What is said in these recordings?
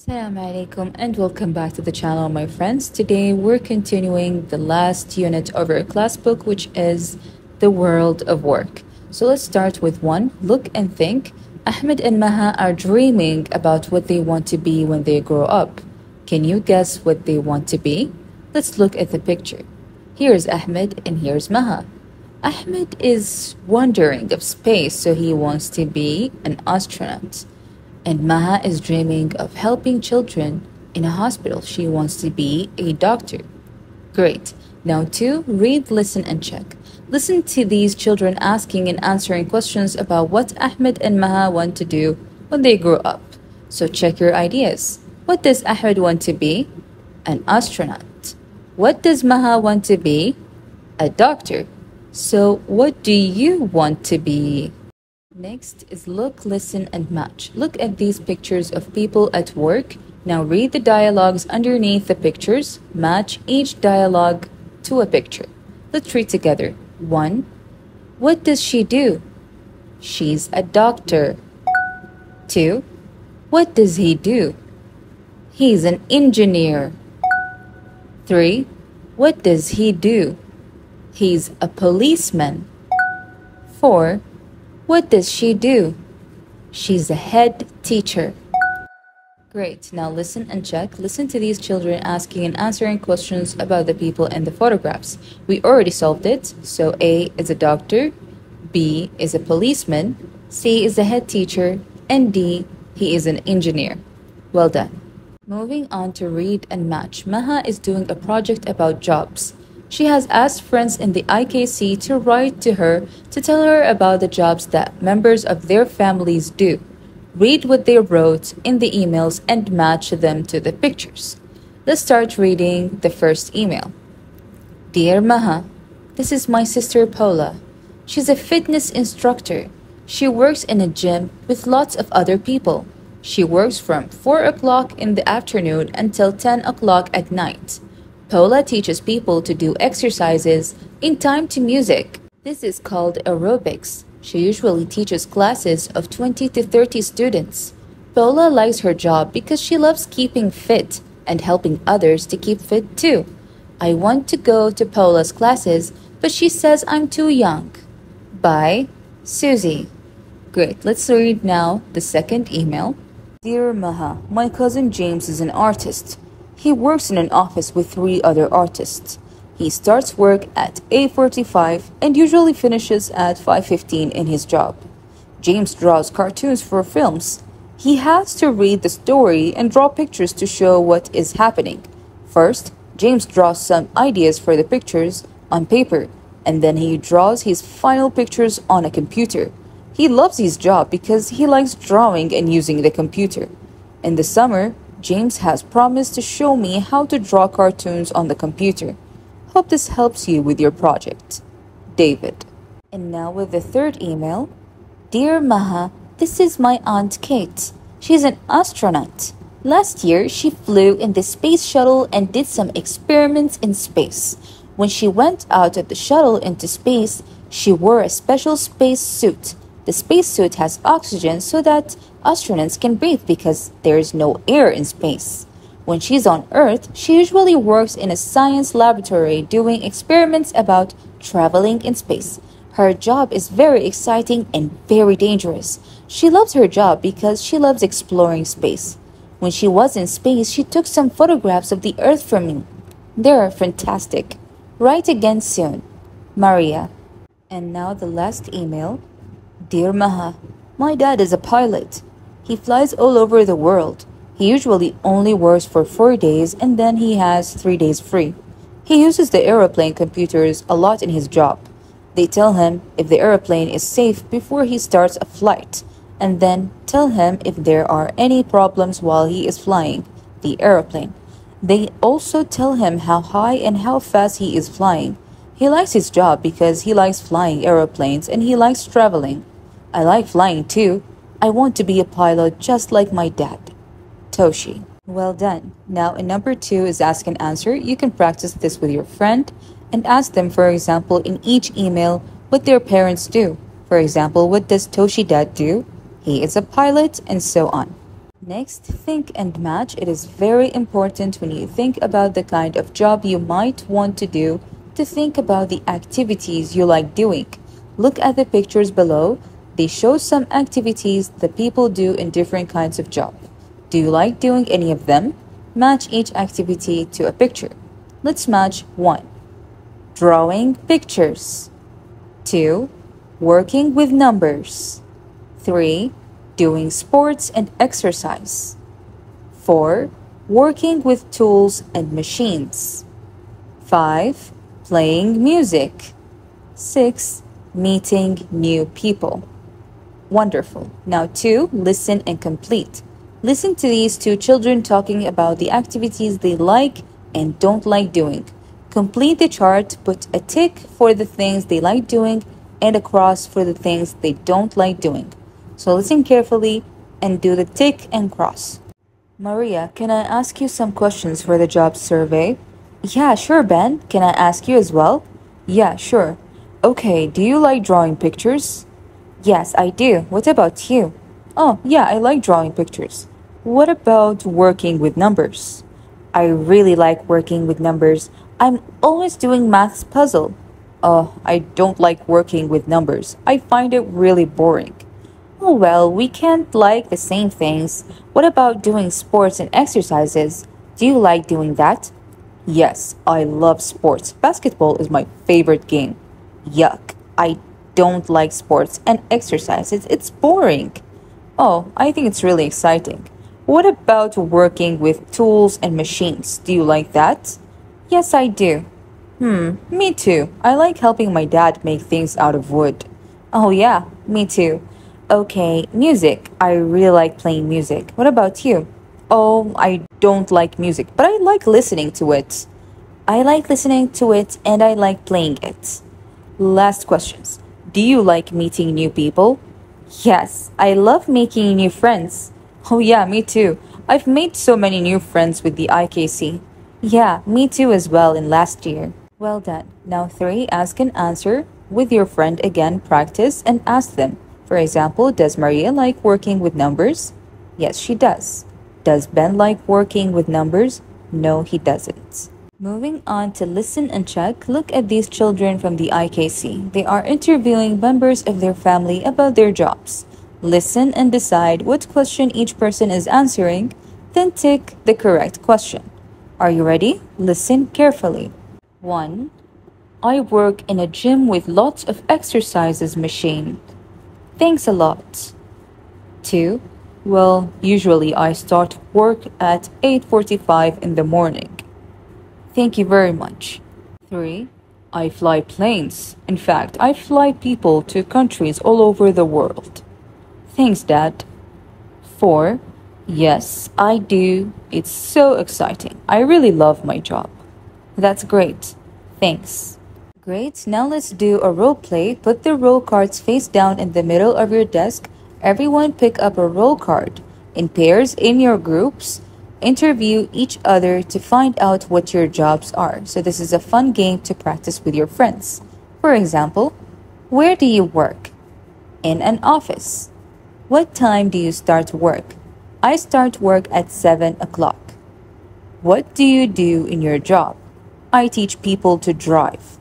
Assalamu alaikum and welcome back to the channel, my friends. Today we're continuing the last unit of our class book, which is the world of work. So let's start with one. Look and think. Ahmed and Maha are dreaming about what they want to be when they grow up. Can you guess what they want to be? Let's look at the picture. Here's Ahmed and here's Maha. Ahmed is wondering of space, so he wants to be an astronaut. And Maha is dreaming of helping children in a hospital. She wants to be a doctor. Great. Now two, read, listen, and check. Listen to these children asking and answering questions about what Ahmed and Maha want to do when they grow up. So check your ideas. What does Ahmed want to be? An astronaut. What does Maha want to be? A doctor. So what do you want to be? Next is look, listen, and match. Look at these pictures of people at work. Now read the dialogues underneath the pictures. Match each dialogue to a picture. Let's read together. 1. What does she do? She's a doctor. 2. What does he do? He's an engineer. 3. What does he do? He's a policeman. 4. What does she do? She's a head teacher. Great. Now listen and check. Listen to these children asking and answering questions about the people in the photographs. We already solved it. So A is a doctor, B is a policeman, C is a head teacher, and D, he is an engineer. Well done. Moving on to read and match. Maha is doing a project about jobs. She has asked friends in the IKC to write to her to tell her about the jobs that members of their families do. Read what they wrote in the emails and match them to the pictures. Let's start reading the first email. Dear Maha, this is my sister Paula. She's a fitness instructor. She works in a gym with lots of other people. She works from 4 o'clock in the afternoon until 10 o'clock at night. Paula teaches people to do exercises in time to music. This is called aerobics. She usually teaches classes of 20 to 30 students. Paula likes her job because she loves keeping fit and helping others to keep fit too. I want to go to Paula's classes, but she says I'm too young. By Susie. Great, let's read now the second email. Dear Maha, my cousin James is an artist. He works in an office with 3 other artists. He starts work at 8:45 and usually finishes at 5:15 in his job. James draws cartoons for films. He has to read the story and draw pictures to show what is happening. First, James draws some ideas for the pictures on paper, and then he draws his final pictures on a computer. He loves his job because he likes drawing and using the computer. In the summer, James has promised to show me how to draw cartoons on the computer. Hope this helps you with your project. David. And now with the third email. Dear Maha, this is my Aunt Kate. She's an astronaut. Last year, she flew in the space shuttle and did some experiments in space. When she went out of the shuttle into space, she wore a special space suit. The spacesuit has oxygen so that astronauts can breathe because there is no air in space. When she's on Earth, she usually works in a science laboratory doing experiments about traveling in space. Her job is very exciting and very dangerous. She loves her job because she loves exploring space. When she was in space, she took some photographs of the Earth for me. They are fantastic. Write again soon. Maria. And now the last email. Dear Maha, my dad is a pilot. He flies all over the world. He usually only works for 4 days and then he has 3 days free. He uses the aeroplane computers a lot in his job. They tell him if the aeroplane is safe before he starts a flight, and then tell him if there are any problems while he is flying the aeroplane. They also tell him how high and how fast he is flying. He likes his job because he likes flying aeroplanes and he likes traveling. I like flying too. I want to be a pilot just like my dad. Toshi. Well done. Now in number 2 is ask and answer. You can practice this with your friend and ask them, for example, in each email what their parents do. For example, what does Toshi dad do? He is a pilot, and so on. Next, think and match. It is very important when you think about the kind of job you might want to do to think about the activities you like doing. Look at the pictures below. They show some activities that people do in different kinds of job. Do you like doing any of them? Match each activity to a picture. Let's match 1. Drawing pictures. 2. Working with numbers. 3. Doing sports and exercise. 4. Working with tools and machines. 5. Playing music. 6. Meeting new people. Wonderful. Now 2. Listen and complete. Listen to these two children talking about the activities they like and don't like doing. Complete the chart, put a tick for the things they like doing and a cross for the things they don't like doing. So listen carefully and do the tick and cross. Maria, can I ask you some questions for the job survey? Yeah, sure, Ben. Can I ask you as well? Yeah, sure. Okay, do you like drawing pictures? Yes, I do. What about you? Oh, yeah, I like drawing pictures. What about working with numbers? I really like working with numbers. I'm always doing maths puzzle. Oh, I don't like working with numbers. I find it really boring. Oh, well, we can't like the same things. What about doing sports and exercises? Do you like doing that? Yes, I love sports. Basketball is my favorite game. Yuck, I don't like sports and exercises. It's boring. Oh, I think it's really exciting. What about working with tools and machines? Do you like that? Yes, I do. Me too. I like helping my dad make things out of wood. Oh, yeah, me too. Okay, music. I really like playing music. What about you? Oh, I don't like music, but I like listening to it. I like listening to it and I like playing it. Last questions. Do you like meeting new people? Yes, I love making new friends. Oh yeah, me too. I've made so many new friends with the IKC. Yeah, me too as well in last year. Well done. Now 3, ask and answer. With your friend again, practice and ask them. For example, does Maria like working with numbers? Yes, she does. Does Ben like working with numbers? No, he doesn't. Moving on to listen and check, look at these children from the IKC. They are interviewing members of their family about their jobs. Listen and decide what question each person is answering, then tick the correct question. Are you ready? Listen carefully. 1. I work in a gym with lots of exercises machine. Thanks a lot. 2. Well, usually I start work at 8:45 in the morning. Thank you very much. 3. I fly planes. In fact, I fly people to countries all over the world. Thanks, Dad. 4. Yes, I do. It's so exciting. I really love my job. That's great. Thanks. Great. Now let's do a role play. Put the role cards face down in the middle of your desk. Everyone pick up a role card. In pairs, in your groups, interview each other to find out what your jobs are. So this is a fun game to practice with your friends. For example, where do you work? In an office. What time do you start work? I start work at 7 o'clock. What do you do in your job? I teach people to drive.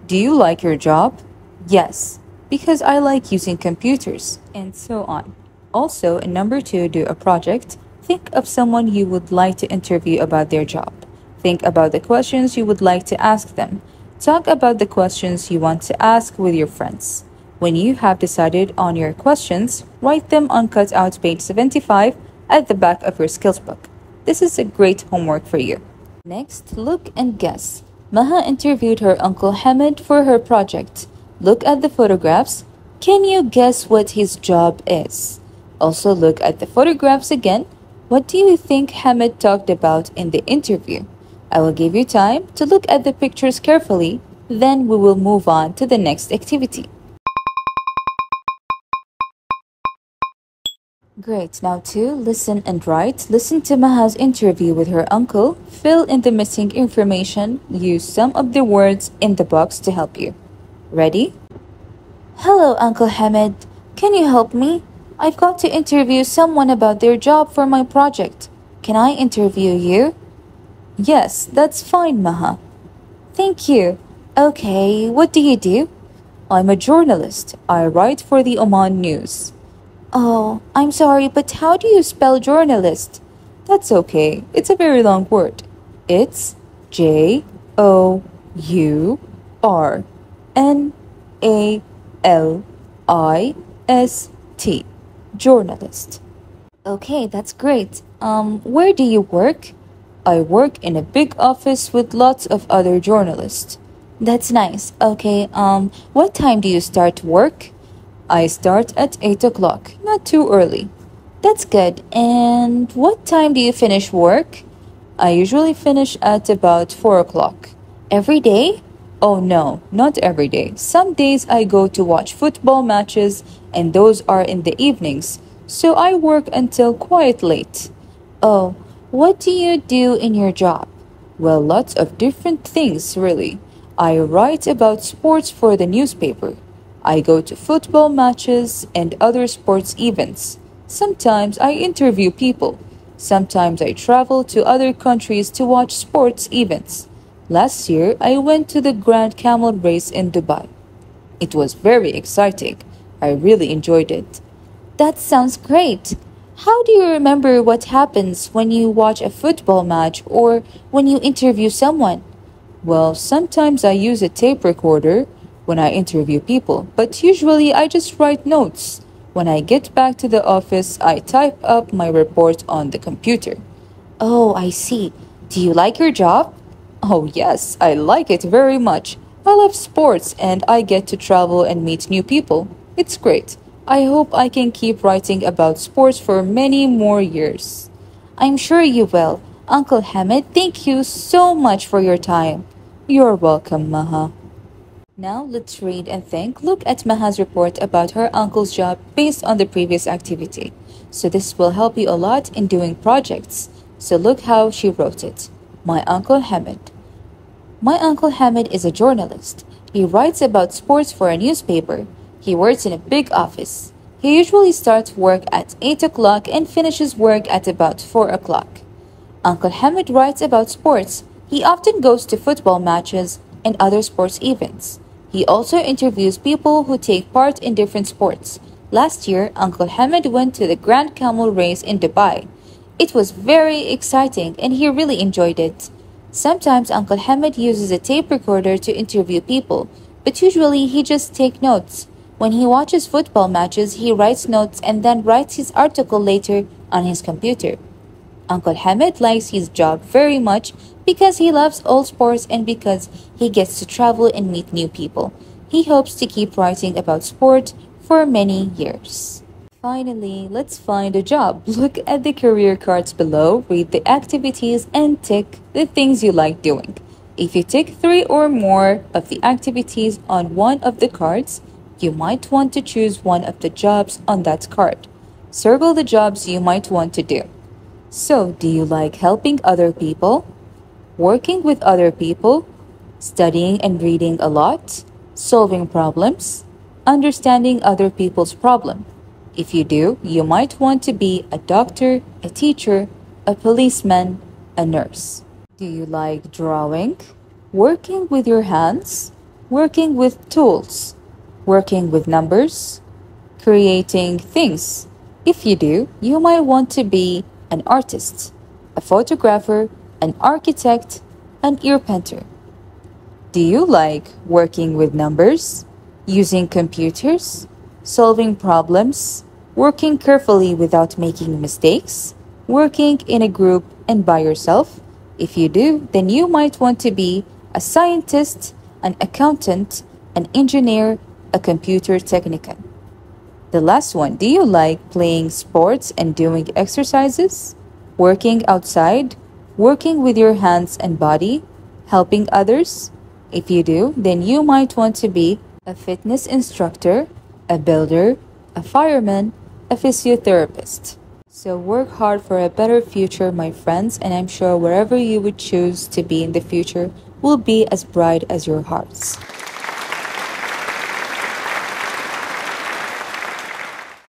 Do you like your job? Yes, because I like using computers, and so on. Also, in number 2, do a project. Think of someone you would like to interview about their job. Think about the questions you would like to ask them. Talk about the questions you want to ask with your friends. When you have decided on your questions, write them on cutout page 75 at the back of your skills book. This is a great homework for you. Next, look and guess. Maha interviewed her Uncle Hamid for her project. Look at the photographs. Can you guess what his job is? Also look at the photographs again. What do you think Hamid talked about in the interview? I will give you time to look at the pictures carefully, then we will move on to the next activity. Great. Now 2, listen and write. Listen to Maha's interview with her uncle. Fill in the missing information. Use some of the words in the box to help you. Ready? Hello, Uncle Hamid. Can you help me? I've got to interview someone about their job for my project. Can I interview you? Yes, that's fine, Maha. Thank you. Okay, what do you do? I'm a journalist. I write for the Oman News. Oh, I'm sorry, but how do you spell journalist? That's okay. It's a very long word. It's Journalist. Journalist. Okay, that's great. Where do you work? I work in a big office with lots of other journalists. That's nice. Okay, what time do you start work? I start at 8 o'clock, not too early. That's good. And what time do you finish work? I usually finish at about 4 o'clock. Every day? Oh no, not every day. Some days I go to watch football matches, and those are in the evenings, so I work until quite late. Oh, what do you do in your job? Well, lots of different things, really. I write about sports for the newspaper. I go to football matches and other sports events. Sometimes I interview people. Sometimes I travel to other countries to watch sports events. Last year, I went to the Grand Camel race in Dubai. It was very exciting. I really enjoyed it. That sounds great. How do you remember what happens when you watch a football match or when you interview someone? Well, sometimes I use a tape recorder when I interview people, but usually I just write notes. When I get back to the office, I type up my report on the computer. Oh, I see. Do you like your job? Oh, yes, I like it very much. I love sports and I get to travel and meet new people. It's great. I hope I can keep writing about sports for many more years. I'm sure you will. Uncle Hamid, thank you so much for your time. You're welcome, Maha. Now let's read and think. Look at Maha's report about her uncle's job based on the previous activity. So this will help you a lot in doing projects. So look how she wrote it. My Uncle Hamid. My Uncle Hamid is a journalist. He writes about sports for a newspaper. He works in a big office. He usually starts work at 8 o'clock and finishes work at about 4 o'clock. Uncle Hamid writes about sports. He often goes to football matches and other sports events. He also interviews people who take part in different sports. Last year, Uncle Hamid went to the Grand Camel race in Dubai. It was very exciting and he really enjoyed it. Sometimes Uncle Hamid uses a tape recorder to interview people, but usually he just takes notes. When he watches football matches, he writes notes and then writes his article later on his computer. Uncle Hamid likes his job very much because he loves all sports and because he gets to travel and meet new people. He hopes to keep writing about sport for many years. Finally, let's find a job. Look at the career cards below, read the activities, and tick the things you like doing. If you tick 3 or more of the activities on one of the cards, you might want to choose one of the jobs on that card. Circle the jobs you might want to do. So, do you like helping other people? Working with other people? Studying and reading a lot? Solving problems? Understanding other people's problem? If you do, you might want to be a doctor, a teacher, a policeman, a nurse. Do you like drawing? Working with your hands? Working with tools? Working with numbers? Creating things? If you do, you might want to be an artist, a photographer, an architect, an ear painter. Do you like working with numbers? Using computers? Solving problems? Working carefully without making mistakes? Working in a group and by yourself? If you do, then you might want to be a scientist, an accountant, an engineer, a computer technician. The last one, do you like playing sports and doing exercises? Working outside? Working with your hands and body? Helping others? If you do, then you might want to be a fitness instructor, a builder, a fireman, a physiotherapist. So work hard for a better future, my friends, and I'm sure wherever you would choose to be in the future will be as bright as your hearts.